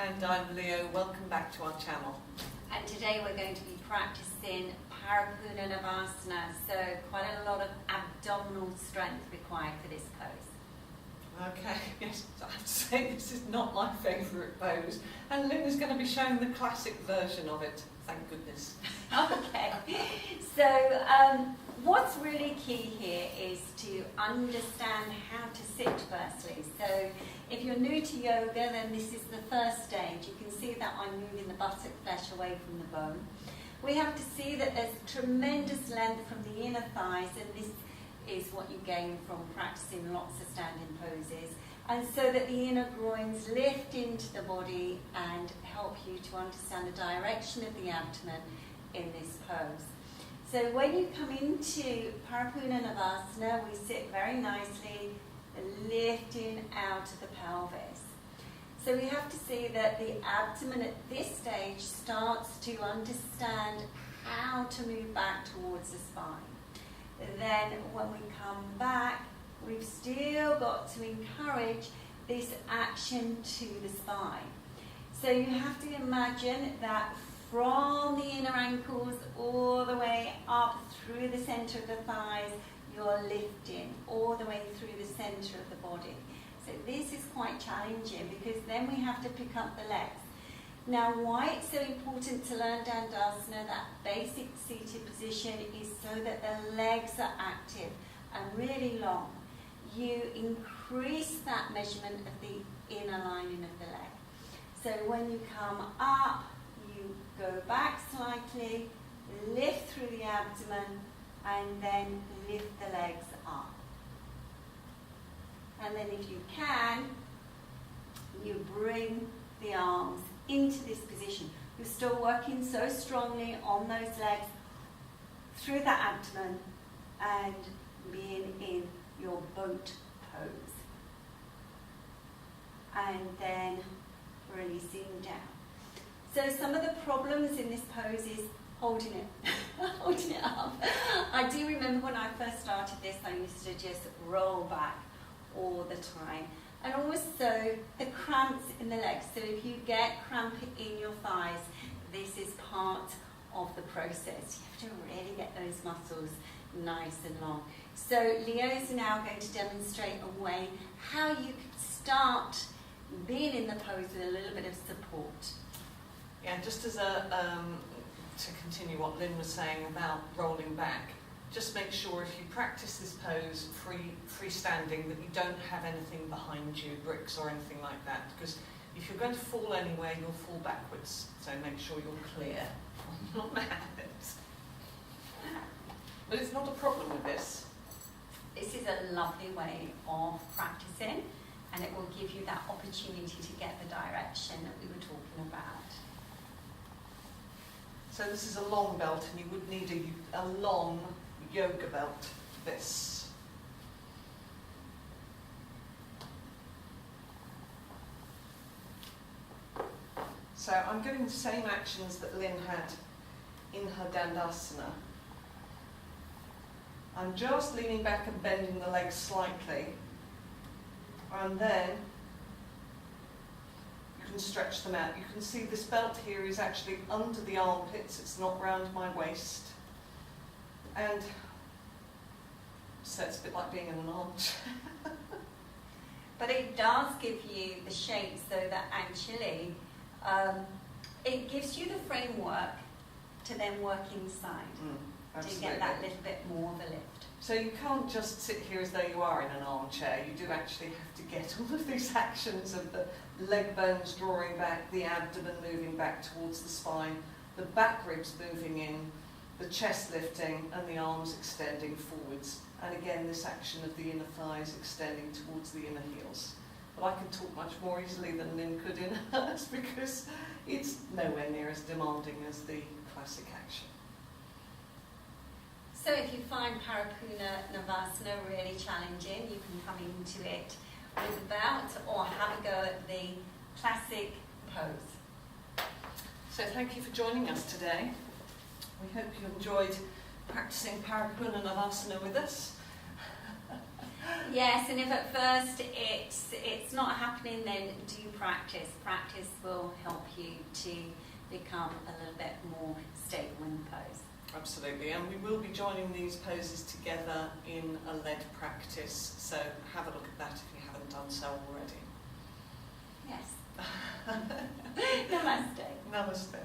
And I'm Leo. Welcome back to our channel. And today we're going to be practicing Parapunanavasana, so quite a lot of abdominal strength required for this pose. Okay, yes, I have to say this is not my favourite pose, and Lynn is going to be showing the classic version of it, thank goodness. Okay, so what's really key here is to understand how to sit firstly. So if you're new to yoga, then this is the first stage. You can see that I'm moving the buttock flesh away from the bone. We have to see that there's tremendous length from the inner thighs, and this is what you gain from practicing lots of standing poses, and so that the inner groins lift into the body and help you to understand the direction of the abdomen in this pose. So when you come into Parapunanavasana, we sit very nicely, lifting out of the pelvis. So we have to see that the abdomen at this stage starts to understand how to move back towards the spine. Then when we come back, we've still got to encourage this action to the spine. So you have to imagine that from the inner ankles all the way up through the center of the thighs, you're lifting all the way through the center of the body. So this is quite challenging because then we have to pick up the legs. Now, why it's so important to learn Dandasana, that basic seated position, is so that the legs are active and really long. You increase that measurement of the inner lining of the leg. So when you come up, you go back slightly, lift through the abdomen, and then lift the legs up. And then if you can, you bring the arms into this position. You're still working so strongly on those legs through the abdomen and being in your boat pose. And then releasing down. So some of the problems in this pose is holding it, holding it up. I do remember when I first started this, I used to just roll back all the time. And also the cramps in the legs. So if you get cramp in your thighs, this is part of the process. You have to really get those muscles nice and long. So Leo is now going to demonstrate a way how you could start being in the pose with a little bit of support. Yeah, just as to continue what Lynn was saying about rolling back, just make sure if you practice this pose freestanding that you don't have anything behind you, bricks or anything like that, because if you're going to fall anywhere, you'll fall backwards. So make sure you're clear on your mat. But it's not a problem with this. This is a lovely way of practicing, and it will give you that opportunity to get the direction that we were talking about. So this is a long belt, and you would need a long yoga belt for this. So I'm getting the same actions that Lynn had in her Dandasana. I'm just leaning back and bending the legs slightly, and then you can stretch them out. You can see this belt here is actually under the armpits, it's not round my waist. And so it's a bit like being in an armchair. But it does give you the shape so that actually it gives you the framework to then work inside to get that little bit more of a lift. So you can't just sit here as though you are in an armchair. You do actually have to get all of these actions of the leg bones drawing back, the abdomen moving back towards the spine, the back ribs moving in, the chest lifting, and the arms extending forwards. And again, this action of the inner thighs extending towards the inner heels. But I can talk much more easily than Lynn could in hers because it's nowhere near as demanding as the classic action. So if you find Parapunanavasana really challenging, you can come into it with a belt or have a go at the classic pose. So thank you for joining us today. We hope you enjoyed practicing Parapunanavasana with us. Yes, and if at first it's not happening, then do practice. Practice will help you to become a little bit more stable in the pose. Absolutely, and we will be joining these poses together in a lead practice, so have a look at that if you haven't done so already. Yes. Namaste. Namaste.